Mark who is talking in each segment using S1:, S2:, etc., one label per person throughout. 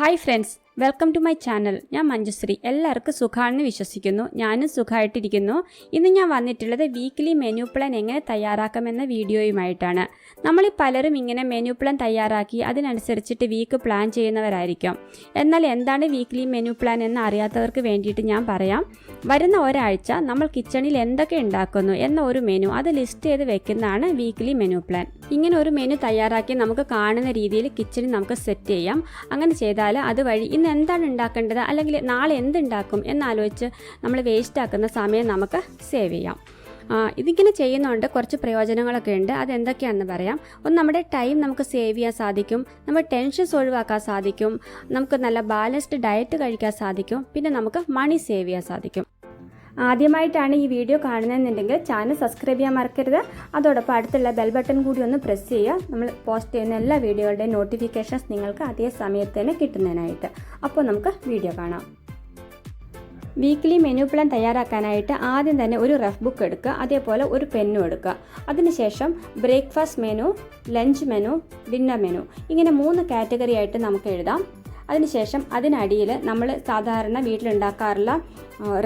S1: Hi friends, welcome to my channel. ഞാൻ Manjusree. എല്ലാവർക്കും സുഖാണെന്ന് വിശ്വസിക്കുന്നു. ഞാനും സുഖമായിട്ടിരിക്കുന്നു. ഇന്ന് ഞാൻ വന്നിട്ടുള്ളത് വീക്ക്ലി മെനു പ്ലാൻ എങ്ങനെ തയ്യാറാക്കാമെന്ന വീഡിയോയുമായിട്ടാണ്. നമ്മൾ പലരും ഇങ്ങനെ മെനു പ്ലാൻ തയ്യാറാക്കി അതിനനുസരിച്ചിട്ട് വീക്ക് പ്ലാൻ ചെയ്യുന്നവരായിരിക്കും. എന്നാൽ എന്താണ് വീക്ക്ലി മെനു പ്ലാൻ എന്ന് അറിയാത്തവർക്ക് വേണ്ടിയിട്ട് ഞാൻ പറയാം. വരുന്ന ഒരാഴ്ച നമ്മൾ കിച്ചണിൽ എന്തൊക്കെ ഉണ്ടാക്കുന്നു എന്ന ഒരു മെനു അത് ലിസ്റ്റ് ചെയ്ത് വെക്കുന്നതാണ് വീക്ക്ലി മെനു പ്ലാൻ. ഇങ്ങനെ ഒരു മെനു തയ്യാറാക്കി നമുക്ക് കാണുന്ന രീതിയിൽ കിച്ചണിൽ നമുക്ക് സെറ്റ് ചെയ്യാം. അങ്ങനെ ചെയ്താൽ അതുവഴി ഇന്ന് എന്താണ് ഉണ്ടാക്കേണ്ടത് അല്ലെങ്കിൽ നാളെ എന്തുണ്ടാക്കും എന്നാലോചിച്ച് നമ്മൾ വേസ്റ്റ് ആക്കുന്ന സമയം നമുക്ക് സേവ് ചെയ്യാം. ഇതിങ്ങനെ ചെയ്യുന്നതുകൊണ്ട് കുറച്ച് പ്രയോജനങ്ങളൊക്കെ ഉണ്ട്. അതെന്തൊക്കെയാണെന്ന് പറയാം. ഒന്ന്, നമ്മുടെ ടൈം നമുക്ക് സേവ് ചെയ്യാൻ സാധിക്കും, നമ്മുടെ ടെൻഷൻസ് ഒഴിവാക്കാൻ സാധിക്കും, നമുക്ക് നല്ല ബാലൻസ്ഡ് ഡയറ്റ് കഴിക്കാൻ സാധിക്കും, പിന്നെ നമുക്ക് മണി സേവ് ചെയ്യാൻ സാധിക്കും. ആദ്യമായിട്ടാണ് ഈ വീഡിയോ കാണുന്നതെന്നുണ്ടെങ്കിൽ ചാനൽ സബ്സ്ക്രൈബ് ചെയ്യാൻ മറക്കരുത്. അതോടൊപ്പം അടുത്തുള്ള ബെൽ ബട്ടൺ കൂടി ഒന്ന് പ്രസ് ചെയ്യുക. നമ്മൾ പോസ്റ്റ് ചെയ്യുന്ന എല്ലാ വീഡിയോകളുടെയും നോട്ടിഫിക്കേഷൻസ് നിങ്ങൾക്ക് അതേ സമയത്ത് തന്നെ കിട്ടുന്നതിനായിട്ട്. അപ്പോൾ നമുക്ക് വീഡിയോ കാണാം. വീക്ക്ലി മെനു പ്ലാൻ തയ്യാറാക്കാനായിട്ട് ആദ്യം തന്നെ ഒരു റഫ് ബുക്ക് എടുക്കുക, അതേപോലെ ഒരു പെന്നും എടുക്കുക. അതിനുശേഷം breakfast menu, lunch menu, dinner menu, ഇങ്ങനെ 3 കാറ്റഗറി ആയിട്ട് നമുക്ക് എഴുതാം. അതിനുശേഷം അതിനടിയിൽ നമ്മൾ സാധാരണ വീട്ടിലുണ്ടാക്കാറുള്ള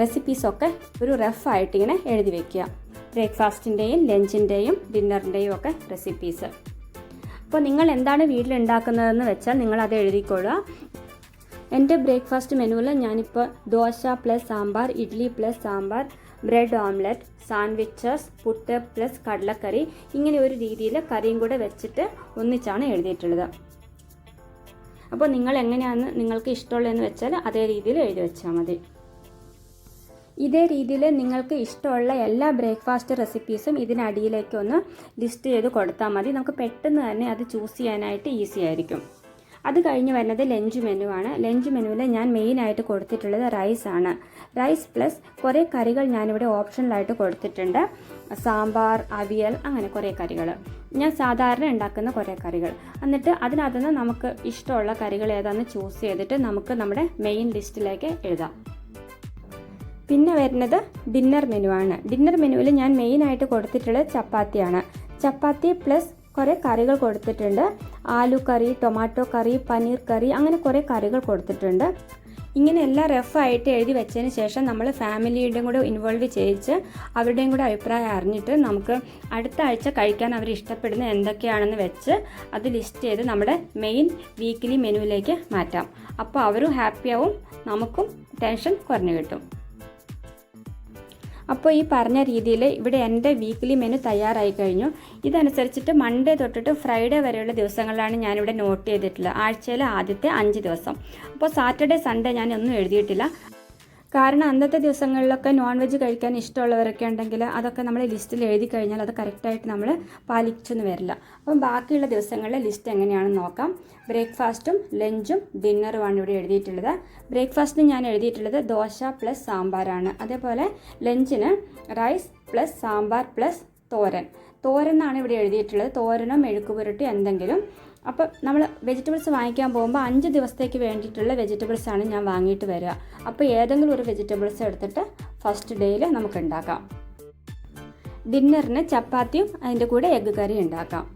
S1: റെസിപ്പീസൊക്കെ ഒരു റഫായിട്ട് ഇങ്ങനെ എഴുതി വയ്ക്കുക. ബ്രേക്ക്ഫാസ്റ്റിൻ്റെയും ലഞ്ചിൻ്റെയും ഡിന്നറിൻ്റെയും ഒക്കെ റെസിപ്പീസ്. അപ്പോൾ നിങ്ങൾ എന്താണ് വീട്ടിലുണ്ടാക്കുന്നതെന്ന് വെച്ചാൽ നിങ്ങളത് എഴുതിക്കൊള്ളുക. എൻ്റെ ബ്രേക്ക്ഫാസ്റ്റ് മെനുവിൽ ഞാനിപ്പോൾ dosa plus sambar, idli plus sambar, bread omelette, sandwiches, puttu plus കടലക്കറി, ഇങ്ങനെ ഒരു രീതിയിൽ കറിയും കൂടെ വെച്ചിട്ട് ഒന്നിച്ചാണ് എഴുതിയിട്ടുള്ളത്. അപ്പോൾ നിങ്ങൾ എങ്ങനെയാണ് നിങ്ങൾക്ക് ഇഷ്ടമുള്ളതെന്ന് വെച്ചാൽ അതേ രീതിയിൽ എഴുതി വെച്ചാൽ മതി. ഇതേ രീതിയിൽ നിങ്ങൾക്ക് ഇഷ്ടമുള്ള എല്ലാ ബ്രേക്ക്ഫാസ്റ്റ് റെസിപ്പീസും ഇതിനടിയിലേക്ക് ഒന്ന് ലിസ്റ്റ് ചെയ്ത് കൊടുത്താൽ മതി. നമുക്ക് പെട്ടെന്ന് തന്നെ അത് ചൂസ് ചെയ്യാനായിട്ട് ഈസി ആയിരിക്കും. അത് കഴിഞ്ഞ് വരുന്നത് ലഞ്ച് മെനു ആണ്. ലഞ്ച് മെനുവിൽ ഞാൻ മെയിനായിട്ട് കൊടുത്തിട്ടുള്ളത് റൈസാണ്. റൈസ് പ്ലസ് കുറേ കറികൾ ഞാനിവിടെ ഓപ്ഷനിലായിട്ട് കൊടുത്തിട്ടുണ്ട്. സാമ്പാർ, അവിയൽ, അങ്ങനെ കുറേ കറികൾ, ഞാൻ സാധാരണ ഉണ്ടാക്കുന്ന കുറേ കറികൾ. എന്നിട്ട് അതിനകത്തുനിന്ന് നമുക്ക് ഇഷ്ടമുള്ള കറികൾ ഏതാണെന്ന് ചൂസ് ചെയ്തിട്ട് നമുക്ക് നമ്മുടെ മെയിൻ ലിസ്റ്റിലേക്ക് എഴുതാം. പിന്നെ വരുന്നത് ഡിന്നർ മെനു ആണ്. ഡിന്നർ മെനുവിൽ ഞാൻ മെയിനായിട്ട് കൊടുത്തിട്ടുള്ളത് ചപ്പാത്തിയാണ്. ചപ്പാത്തി പ്ലസ് കുറേ കറികൾ കൊടുത്തിട്ടുണ്ട്. ആലു കറി, ടൊമാറ്റോ കറി, പനീർ കറി, അങ്ങനെ കുറേ കറികൾ കൊടുത്തിട്ടുണ്ട്. ഇങ്ങനെ എല്ലാം റഫായിട്ട് എഴുതി വെച്ചതിന് ശേഷം നമ്മൾ ഫാമിലിയുടെയും കൂടെ ഇൻവോൾവ് ചെയ്യിച്ച് അവരുടെയും കൂടെ അഭിപ്രായം അറിഞ്ഞിട്ട് നമുക്ക് അടുത്ത ആഴ്ച കഴിക്കാൻ അവർ ഇഷ്ടപ്പെടുന്ന എന്തൊക്കെയാണെന്ന് വെച്ച് അത് ലിസ്റ്റ് ചെയ്ത് നമ്മുടെ മെയിൻ വീക്ക്ലി മെനുവിലേക്ക് മാറ്റാം. അപ്പോൾ അവരും ഹാപ്പിയാവും, നമുക്കും ടെൻഷൻ കുറഞ്ഞു കിട്ടും. അപ്പോൾ ഈ പറഞ്ഞ രീതിയിൽ ഇവിടെ എൻ്റെ വീക്ക്ലി മെനു തയ്യാറായി കഴിഞ്ഞു. ഇതനുസരിച്ചിട്ട് മൺഡേ തൊട്ടിട്ട് ഫ്രൈഡേ വരെയുള്ള ദിവസങ്ങളിലാണ് ഞാനിവിടെ നോട്ട് ചെയ്തിട്ടുള്ളത്. ആഴ്ചയിലെ ആദ്യത്തെ 5 ദിവസം. അപ്പോൾ സാറ്റർഡേ സൺഡേ ഞാൻ ഒന്നും എഴുതിയിട്ടില്ല. കാരണം അന്നത്തെ ദിവസങ്ങളിലൊക്കെ നോൺ വെജ് കഴിക്കാൻ ഇഷ്ടമുള്ളവരൊക്കെ ഉണ്ടെങ്കിൽ അതൊക്കെ നമ്മൾ ലിസ്റ്റിൽ എഴുതി കഴിഞ്ഞാൽ അത് കറക്റ്റായിട്ട് നമ്മൾ പാലിച്ചൊന്നും വരില്ല. അപ്പം ബാക്കിയുള്ള ദിവസങ്ങളിലെ ലിസ്റ്റ് എങ്ങനെയാണെന്ന് നോക്കാം. ബ്രേക്ക്ഫാസ്റ്റും ലഞ്ചും ഡിന്നറുമാണ് ഇവിടെ എഴുതിയിട്ടുള്ളത്. ബ്രേക്ക്ഫാസ്റ്റിന് ഞാൻ എഴുതിയിട്ടുള്ളത് ദോശ പ്ലസ് സാമ്പാറാണ്. അതേപോലെ ലഞ്ചിന് റൈസ് പ്ലസ് സാമ്പാർ പ്ലസ് തോരൻ എന്നാണ് ഇവിടെ എഴുതിയിട്ടുള്ളത്. തോരനോ മെഴുക്കുപുരട്ടി എന്തെങ്കിലും. അപ്പോൾ നമ്മൾ വെജിറ്റബിൾസ് വാങ്ങിക്കാൻ പോകുമ്പോൾ 5 ദിവസത്തേക്ക് വേണ്ടിയിട്ടുള്ള വെജിറ്റബിൾസാണ് ഞാൻ വാങ്ങിയിട്ട് വരിക. അപ്പോൾ ഏതെങ്കിലും ഒരു വെജിറ്റബിൾസ് എടുത്തിട്ട് ഫസ്റ്റ് ഡേയിൽ നമുക്ക് ഉണ്ടാക്കാം. ഡിന്നറിന് ചപ്പാത്തിയും അതിൻ്റെ കൂടെ എഗ്ഗ് കറി ഉണ്ടാക്കാം.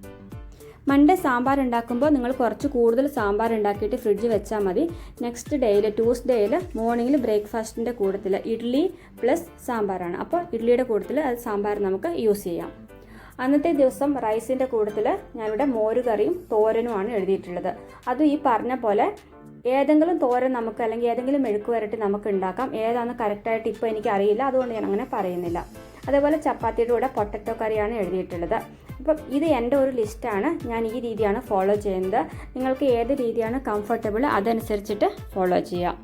S1: മൺഡേ സാമ്പാർ ഉണ്ടാക്കുമ്പോൾ നിങ്ങൾ കുറച്ച് കൂടുതൽ സാമ്പാർ ഉണ്ടാക്കിയിട്ട് ഫ്രിഡ്ജ് വെച്ചാൽ മതി. നെക്സ്റ്റ് ഡേയിൽ ട്യൂസ്ഡേയിൽ മോർണിംഗിൽ ബ്രേക്ക്ഫാസ്റ്റിൻ്റെ കൂട്ടത്തിൽ ഇഡ്ഡലി പ്ലസ് സാമ്പാറാണ്. അപ്പോൾ ഇഡ്ഡലിയുടെ കൂട്ടത്തിൽ അത് സാമ്പാർ നമുക്ക് യൂസ് ചെയ്യാം. അന്നത്തെ ദിവസം റൈസിൻ്റെ കൂട്ടത്തിൽ ഞാനിവിടെ മോരുകറിയും തോരനുമാണ് എഴുതിയിട്ടുള്ളത്. അതും ഈ പറഞ്ഞ പോലെ ഏതെങ്കിലും തോരൻ നമുക്ക് അല്ലെങ്കിൽ ഏതെങ്കിലും മെഴുക്ക് വരട്ടി നമുക്ക് ഉണ്ടാക്കാം. ഏതാണെന്ന് കറക്റ്റായിട്ട് ഇപ്പോൾ എനിക്ക് അറിയില്ല, അതുകൊണ്ട് ഞാൻ അങ്ങനെ പറയുന്നില്ല. അതേപോലെ ചപ്പാത്തിയുടെ കൂടെ പൊട്ടറ്റോ കറിയാണ് എഴുതിയിട്ടുള്ളത്. അപ്പം ഇത് എൻ്റെ ഒരു ലിസ്റ്റാണ്. ഞാൻ ഈ രീതിയാണ് ഫോളോ ചെയ്യുന്നത്. നിങ്ങൾക്ക് ഏത് രീതിയാണ് കംഫർട്ടബിൾ അതനുസരിച്ചിട്ട് ഫോളോ ചെയ്യാം.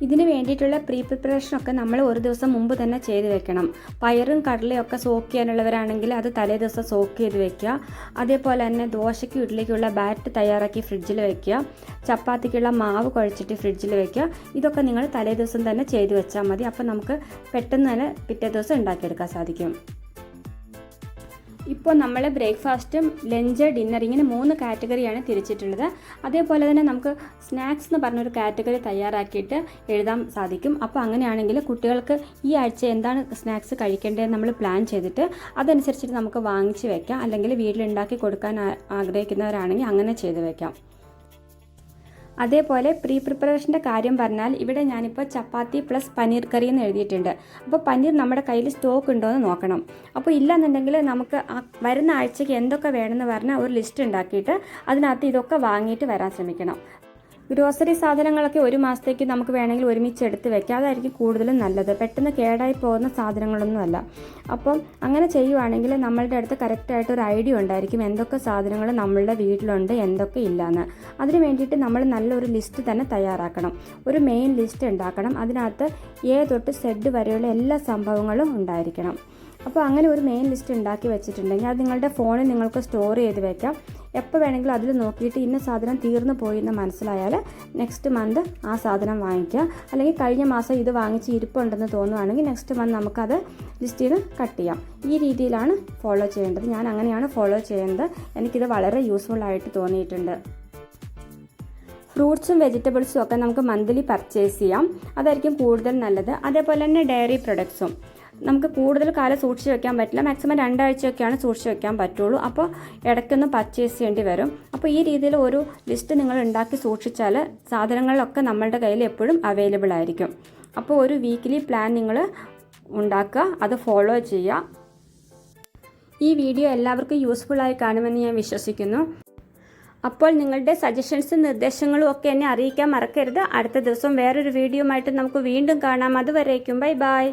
S1: ഇതിന് വേണ്ടിയിട്ടുള്ള പ്രിപ്പറേഷനൊക്കെ നമ്മൾ ഒരു ദിവസം മുമ്പ് തന്നെ ചെയ്ത് വെക്കണം. പയറും കടലയും ഒക്കെ സോക്ക് ചെയ്യാനുള്ളവരാണെങ്കിൽ അത് തലേ ദിവസം സോക്ക് ചെയ്ത് വെക്കുക. അതേപോലെ തന്നെ ദോശയ്ക്കും ഇഡ്ഡലിക്കുള്ള ബാറ്റ് തയ്യാറാക്കി ഫ്രിഡ്ജിൽ വെക്കുക. ചപ്പാത്തിക്കുള്ള മാവ് കുഴച്ചിട്ട് ഫ്രിഡ്ജിൽ വെക്കുക. ഇതൊക്കെ നിങ്ങൾ തലേ ദിവസം തന്നെ ചെയ്ത് വെച്ചാൽ മതി. അപ്പോൾ നമുക്ക് പെട്ടെന്ന് തന്നെ പിറ്റേ ദിവസം ഉണ്ടാക്കിയെടുക്കാൻ സാധിക്കും. ഇപ്പോൾ നമ്മൾ ബ്രേക്ക്ഫാസ്റ്റും ലഞ്ച്, ഡിന്നർ ഇങ്ങനെ 3 കാറ്റഗറിയാണ് തിരിച്ചിട്ടുള്ളത്. അതേപോലെ തന്നെ നമുക്ക് സ്നാക്സ് എന്ന് പറഞ്ഞൊരു കാറ്റഗറി തയ്യാറാക്കിയിട്ട് എഴുതാൻ സാധിക്കും. അപ്പോൾ അങ്ങനെയാണെങ്കിൽ കുട്ടികൾക്ക് ഈ ആഴ്ച എന്താണ് സ്നാക്സ് കഴിക്കേണ്ടതെന്ന് നമ്മൾ പ്ലാൻ ചെയ്തിട്ട് അതനുസരിച്ചിട്ട് നമുക്ക് വാങ്ങിച്ച് വെക്കാം. അല്ലെങ്കിൽ വീട്ടിലുണ്ടാക്കി കൊടുക്കാൻ ആഗ്രഹിക്കുന്നവരാണെങ്കിൽ അങ്ങനെ ചെയ്ത് വെക്കാം. അതേപോലെ പ്രിപ്പറേഷൻ്റെ കാര്യം പറഞ്ഞാൽ ഇവിടെ ഞാനിപ്പോൾ ചപ്പാത്തി പ്ലസ് പനീർ കറി എന്ന് എഴുതിയിട്ടുണ്ട്. അപ്പോൾ പനീർ നമ്മുടെ കയ്യിൽ സ്റ്റോക്ക് ഉണ്ടോ എന്ന് നോക്കണം. അപ്പോൾ ഇല്ലെന്നുണ്ടെങ്കിൽ നമുക്ക് വരുന്ന ആഴ്ചയ്ക്ക് എന്തൊക്കെ വേണമെന്ന് പറഞ്ഞാൽ ഒരു ലിസ്റ്റ് ഉണ്ടാക്കിയിട്ട് അതിനകത്ത് ഇതൊക്കെ വാങ്ങിയിട്ട് വരാൻ ശ്രമിക്കണം. ഗ്രോസറി സാധനങ്ങളൊക്കെ ഒരു മാസത്തേക്ക് നമുക്ക് വേണമെങ്കിൽ ഒരുമിച്ച് എടുത്ത് വെക്കാം. അതായിരിക്കും കൂടുതലും നല്ലത്. പെട്ടെന്ന് കേടായി പോകുന്ന സാധനങ്ങളൊന്നുമല്ല. അപ്പം അങ്ങനെ ചെയ്യുവാണെങ്കിൽ നമ്മളുടെ അടുത്ത് കറക്റ്റായിട്ട് ഒരു ഐഡിയ ഉണ്ടായിരിക്കും എന്തൊക്കെ സാധനങ്ങൾ നമ്മളുടെ വീട്ടിലുണ്ട്, എന്തൊക്കെ ഇല്ലയെന്ന്. അതിന് വേണ്ടിയിട്ട് നമ്മൾ നല്ലൊരു ലിസ്റ്റ് തന്നെ തയ്യാറാക്കണം. ഒരു മെയിൻ ലിസ്റ്റ് ഉണ്ടാക്കണം. അതിനകത്ത് എ തൊട്ട് സെഡ് വരെയുള്ള എല്ലാ സംഭവങ്ങളും ഉണ്ടായിരിക്കണം. അപ്പോൾ അങ്ങനെ ഒരു മെയിൻ ലിസ്റ്റ് ഉണ്ടാക്കി വെച്ചിട്ടുണ്ടെങ്കിൽ അത് നിങ്ങളുടെ ഫോണിൽ നിങ്ങൾക്ക് സ്റ്റോർ ചെയ്ത് വെക്കാം. എപ്പോൾ വേണമെങ്കിലും അതിൽ നോക്കിയിട്ട് ഇന്ന സാധനം തീർന്നു പോയി എന്ന് മനസ്സിലായാൽ നെക്സ്റ്റ് മന്ത് ആ സാധനം വാങ്ങിക്കുക. അല്ലെങ്കിൽ കഴിഞ്ഞ മാസം ഇത് വാങ്ങിച്ച് ഇരിപ്പുണ്ടെന്ന് തോന്നുവാണെങ്കിൽ നെക്സ്റ്റ് മന്ത് നമുക്കത് ലിസ്റ്റിൽ നിന്ന് കട്ട് ചെയ്യാം. ഈ രീതിയിലാണ് ഫോളോ ചെയ്യേണ്ടത്. ഞാൻ അങ്ങനെയാണ് ഫോളോ ചെയ്യുന്നത്. എനിക്കിത് വളരെ യൂസ്ഫുൾ ആയിട്ട് തോന്നിയിട്ടുണ്ട്. ഫ്രൂട്ട്സും വെജിറ്റബിൾസും ഒക്കെ നമുക്ക് മന്ത്ലി പർച്ചേസ് ചെയ്യാം. അതായിരിക്കും കൂടുതൽ നല്ലത്. അതേപോലെ തന്നെ ഡയറി പ്രൊഡക്ട്സും നമുക്ക് കൂടുതൽ കാലം സൂക്ഷിച്ച് വെക്കാൻ പറ്റില്ല. മാക്സിമം 2 ആഴ്ചയൊക്കെയാണ് സൂക്ഷിച്ച് വെക്കാൻ പറ്റുള്ളൂ. അപ്പോൾ ഇടയ്ക്കൊന്ന് പർച്ചേസ് ചെയ്യേണ്ടി വരും. അപ്പോൾ ഈ രീതിയിൽ ഒരു ലിസ്റ്റ് നിങ്ങൾ ഉണ്ടാക്കി സൂക്ഷിച്ചാൽ സാധനങ്ങളൊക്കെ നമ്മളുടെ കയ്യിൽ എപ്പോഴും അവൈലബിൾ ആയിരിക്കും. അപ്പോൾ ഒരു വീക്ക്ലി പ്ലാൻ നിങ്ങൾ ഉണ്ടാക്കുക, അത് ഫോളോ ചെയ്യുക. ഈ വീഡിയോ എല്ലാവർക്കും യൂസ്ഫുള്ളായി കാണുമെന്ന് ഞാൻ വിശ്വസിക്കുന്നു. അപ്പോൾ നിങ്ങളുടെ സജഷൻസും നിർദ്ദേശങ്ങളും ഒക്കെ എന്നെ അറിയിക്കാൻ മറക്കരുത്. അടുത്ത ദിവസം വേറൊരു വീഡിയോ ആയിട്ട് നമുക്ക് വീണ്ടും കാണാം. അതുവരേക്കും ബൈ ബൈ.